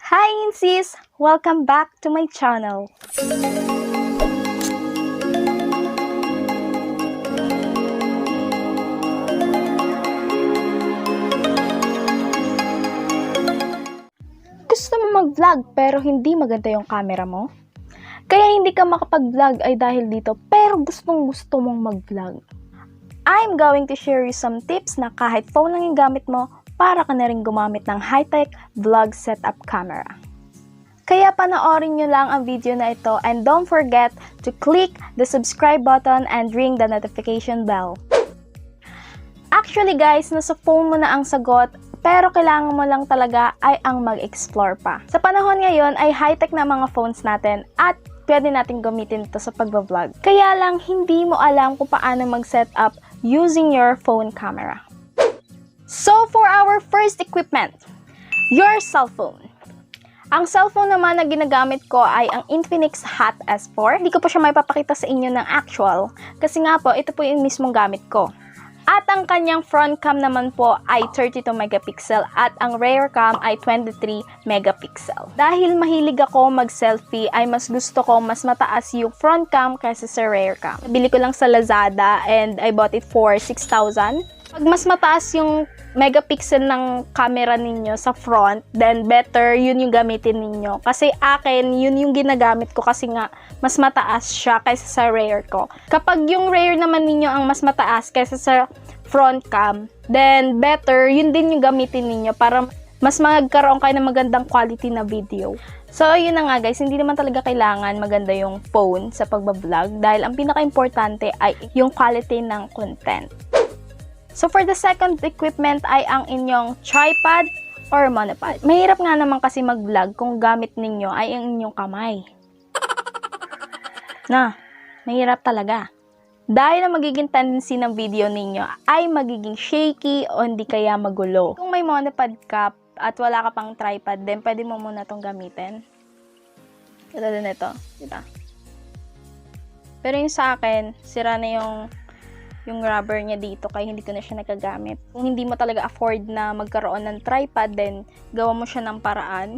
Hi Insis! Welcome back to my channel. Gusto mo mag-vlog pero hindi maganda yung camera mo? Kaya hindi ka makapag-vlog ay dahil dito pero gustong-gusto mong mag-vlog. I'm going to share you some tips na kahit phone lang yung gamit mo, para ka na rin gumamit ng high-tech vlog setup camera. Kaya panoorin nyo lang ang video na ito and don't forget to click the subscribe button and ring the notification bell. Actually guys, nasa phone mo na ang sagot, pero kailangan mo lang talaga ay ang mag-explore pa. Sa panahon ngayon ay high-tech na mga phones natin at pwede natin gamitin ito sa pagbablog. Kaya lang hindi mo alam kung paano mag-set up using your phone camera. So for our first equipment, your cellphone. Ang cellphone naman na ginagamit ko ay ang Infinix Hot S4. Hindi ko po siya may papakita sa inyo ng actual kasi nga po ito po yung mismong gamit ko. At ang kanyang front cam naman po ay 32 megapixel at ang rear cam ay 23 megapixel. Dahil mahilig ako mag-selfie ay mas gusto ko mas mataas yung front cam kaysa sa rear cam. Nabili ko lang sa Lazada and I bought it for 6,000. Pag mas mataas yung megapixel ng camera ninyo sa front, then better yun yung gamitin ninyo. Kasi akin, yun yung ginagamit ko kasi nga mas mataas siya kaysa sa rear ko. Kapag yung rear naman ninyo ang mas mataas kaysa sa front cam, then better yun din yung gamitin ninyo para mas magkaroon kayo ng magandang quality na video. So, yun na nga guys, hindi naman talaga kailangan maganda yung phone sa pagbablog dahil ang pinaka-importante ay yung quality ng content. So, for the second equipment ay ang inyong tripod or monopod. Mahirap nga naman kasi mag-vlog kung gamit ninyo ay ang inyong kamay. Mahirap talaga. Dahil ang magiging tendency ng video ninyo ay magiging shaky o hindi kaya magulo. Kung may monopod ka at wala ka pang tripod, then pwede mo muna itong gamitin. Katulad nito, diba? Pero yung sa akin, sira na yung rubber niya dito kaya hindi ko na siya nagagamit. Kung hindi mo talaga afford na magkaroon ng tripod, then gawa mo siya ng paraan.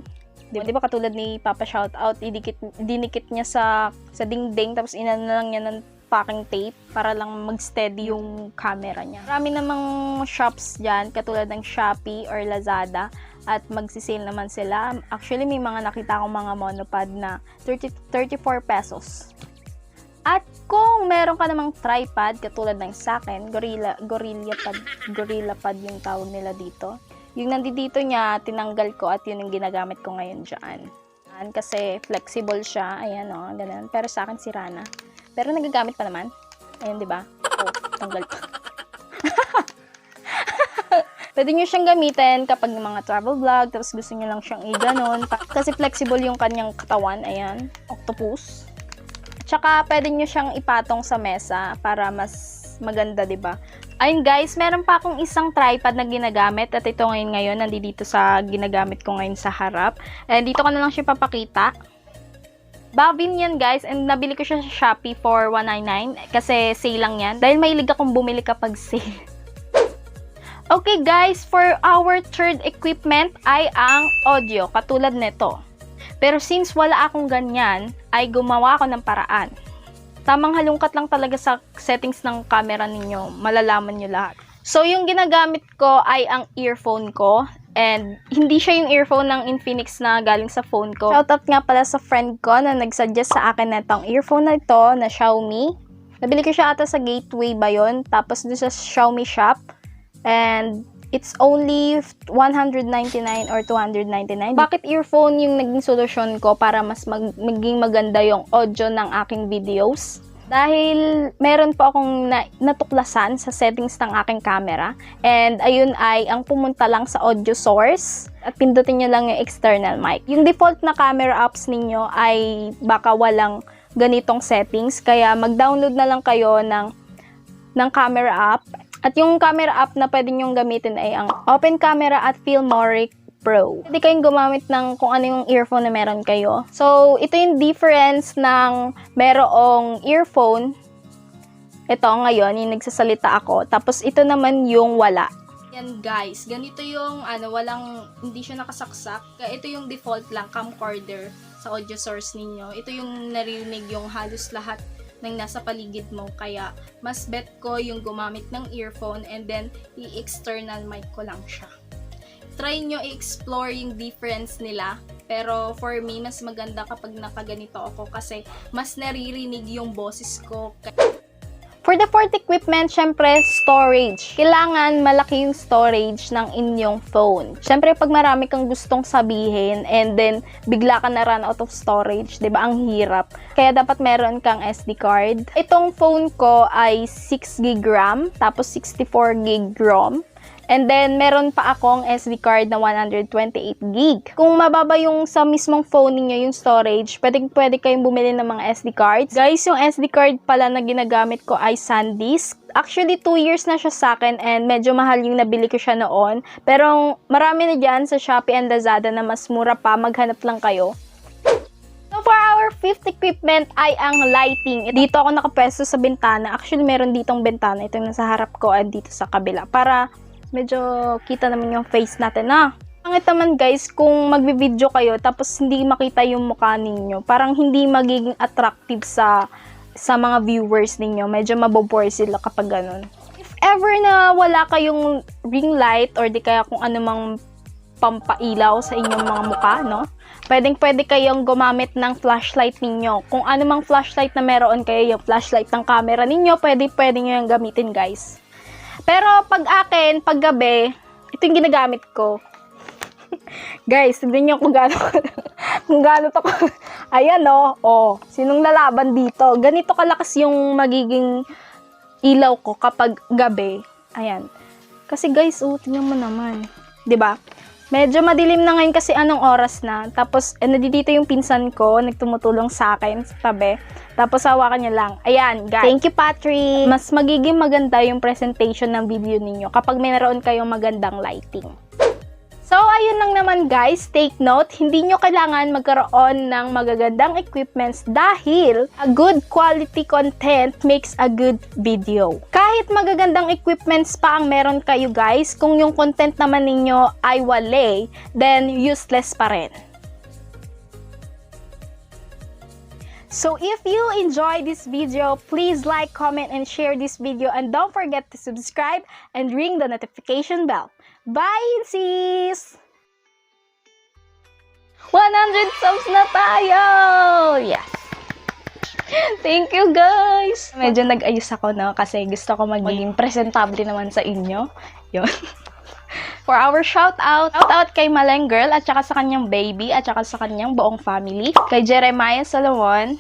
Di ba katulad ni Papa Shoutout, dinikit niya sa dingding tapos inano lang niya ng packing tape para lang mag-steady yung camera niya. Marami namang shops dyan katulad ng Shopee or Lazada at magsisale naman sila. Actually may mga nakita akong mga monopod na 34 pesos. At kung meron ka namang tripod, katulad ng sa akin, gorilla pad yung tawag nila dito. Yung nandito niya, tinanggal ko at yun yung ginagamit ko ngayon dyan. Kasi flexible siya, ayan o, ganun. Pero sa akin sira na. Pero nagagamit pa naman. Ayan, di ba? Oh, tanggal pa. Pwede nyo siyang gamitin kapag yung mga travel vlog, tapos gusto nyo lang siyang i-ganon. Kasi flexible yung kanyang katawan, ayan, octopus. Tsaka, pwede nyo siyang ipatong sa mesa para mas maganda, diba? Ayun guys, meron pa akong isang tripod na ginagamit at ito ngayon nandito sa ginagamit ko ngayon sa harap. And dito ko na lang siya papakita. Bavin yan guys, and nabili ko siya sa Shopee for $199 kasi sale lang yan. Dahil mahilig akong bumili kapag sale. Okay guys, for our third equipment ay ang audio, katulad nito. Pero since wala akong ganyan, ay gumawa ako ng paraan. Tamang halungkat lang talaga sa settings ng camera ninyo, malalaman nyo lahat. So, yung ginagamit ko ay ang earphone ko. And hindi siya yung earphone ng Infinix na galing sa phone ko. Shoutout nga pala sa friend ko na nagsuggest sa akin na itong earphone na ito na Xiaomi. Nabili ko siya ata sa Gateway ba yun? Tapos doon sa Xiaomi shop. And it's only $199 or $299. Bakit earphone yung naging solusyon ko para mas maging maganda yung audio ng aking videos? Dahil meron po akong natuklasan sa settings ng aking camera. And ayun ay ang pumunta lang sa audio source at pindutin nyo lang yung external mic. Yung default na camera apps ninyo ay baka walang ganitong settings. Kaya mag-download na lang kayo ng camera app. At yung camera app na pwede nyong gamitin ay ang Open Camera at Filmoric Pro. Pwede kayong gumamit ng kung ano yung earphone na meron kayo. So, ito yung difference ng merong earphone. Ito ngayon, yung nagsasalita ako. Tapos, ito naman yung wala. Yan guys, ganito yung hindi siya nakasaksak. Kaya ito yung default lang camcorder sa audio source ninyo. Ito yung naririnig yung halos lahat ng nasa paligid mo. Kaya mas bet ko yung gumamit ng earphone and then i-external mic ko lang siya. Try nyo i-explore yung difference nila. Pero for me, mas maganda kapag nakaganito ako kasi mas naririnig yung boses ko. For the fourth equipment, syempre, storage. Kailangan malaki yung storage ng inyong phone. Syempre, pag marami kang gustong sabihin and then bigla ka na run out of storage, 'di ba? Ang hirap. Kaya dapat meron kang SD card. Itong phone ko ay 6 GB RAM, tapos 64 GB ROM. And then, meron pa akong SD card na 128 GB. Kung mababa yung sa mismong phone niyo yung storage, pwede kayong bumili ng mga SD cards. Guys, yung SD card pala na ginagamit ko ay SanDisk. Actually, 2 years na siya sa akin and medyo mahal yung nabili ko siya noon. Pero marami na dyan sa Shopee and Lazada na mas mura pa. Maghanap lang kayo. So, for our fifth equipment ay ang lighting. Dito ako nakapwesto sa bintana. Actually, meron ditong bintana. Ito yung nasa harap ko at dito sa kabila. Para medyo kita naman yung face natin na. Pangit naman guys, kung magbi-video kayo tapos hindi makita yung mukha ninyo, parang hindi magiging attractive sa mga viewers ninyo. Medyo mabobore sila kapag ganun. If ever na wala kayong ring light or di kaya kung anumang pampailaw sa inyong mga mukha, no? Pwede kayong gumamit ng flashlight ninyo. Kung anumang flashlight na meron kayo, yung flashlight ng camera ninyo, pwede nyo yung gamitin guys. Pero pag akin, pag gabi, ito yung ginagamit ko. Guys, tignan nyo kung gaano to. Ayan oh. Sinong lalaban dito? Ganito kalakas yung magiging ilaw ko kapag gabi. Ayan. Kasi guys, tingnan mo naman. 'Di ba? Medyo madilim na ngayon kasi anong oras na. Tapos, nandito yung pinsan ko, nagtumutulong sa akin sa tabi. Tapos, hawakan niya lang. Ayan, guys. Thank you, Patrick. Mas magiging maganda yung presentation ng video ninyo kapag mayroon kayong magandang lighting. So, ayun lang naman guys. Take note, hindi nyo kailangan magkaroon ng magagandang equipments dahil a good quality content makes a good video. Kahit magagandang equipments pa ang meron kayo guys, kung yung content naman ninyo ay wale, then useless pa rin. So if you enjoy this video, please like, comment, and share this video, and don't forget to subscribe and ring the notification bell. Bye, sis! 100 subs na tayo! Yes! Thank you, guys! Medyo nag-ayos ako, no? Kasi gusto ko maging presentable naman sa inyo. Yun. For our shoutout kay Maleng Girl at saka sa kanyang baby at saka sa kanyang buong family. Kay Jeremiah Salomon,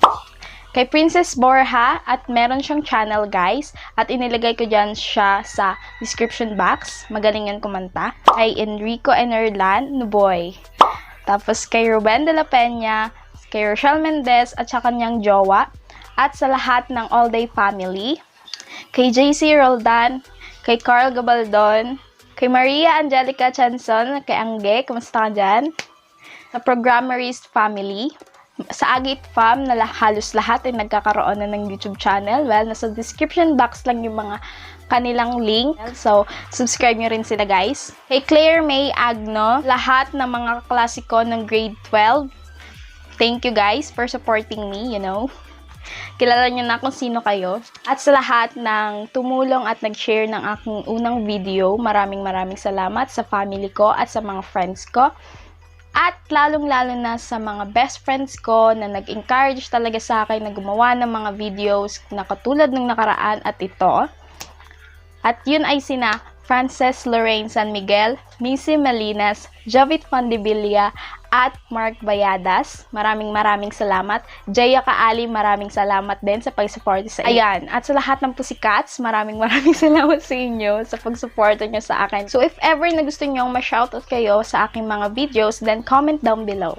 kay Princess Borja, at meron siyang channel guys. At inilagay ko dyan siya sa description box. Magaling yan kumanta. Kay Enrico Enerlan Nuboy. Tapos kay Ruben de la Peña, kay Rochelle Mendez at sa kanyang jowa. At sa lahat ng All Day Family. Kay JC Roldan, kay Carl Gabaldon, kay Maria Angelica Chanson, kay Angge, kumusta ka dyan? Sa Programmerist Family, sa Agit Fam, na halos lahat ay nagkakaroon na ng YouTube channel. Well, nasa description box lang yung mga kanilang link. So, subscribe nyo rin sila guys. Kay Claire May Agno, lahat ng mga klasiko ng grade 12. Thank you guys for supporting me, you know. Kilala nyo na kung sino kayo. At sa lahat ng tumulong at nag-share ng aking unang video, maraming salamat sa family ko at sa mga friends ko. At lalong-lalo na sa mga best friends ko na nag-encourage talaga sa akin na gumawa ng mga videos na katulad ng nakaraan at ito. At yun ay sina Frances Lorraine San Miguel, Missy Melinas, Javit Pandibilla, at Mark Bayadas. Maraming salamat. Jaya Kaali, maraming salamat din sa pag-support sa inyo. Ayan, at sa lahat ng Pussycats, maraming salamat sa inyo sa pag-support nyo sa akin. So if ever na gusto nyo ma-shoutout kayo sa aking mga videos, then comment down below.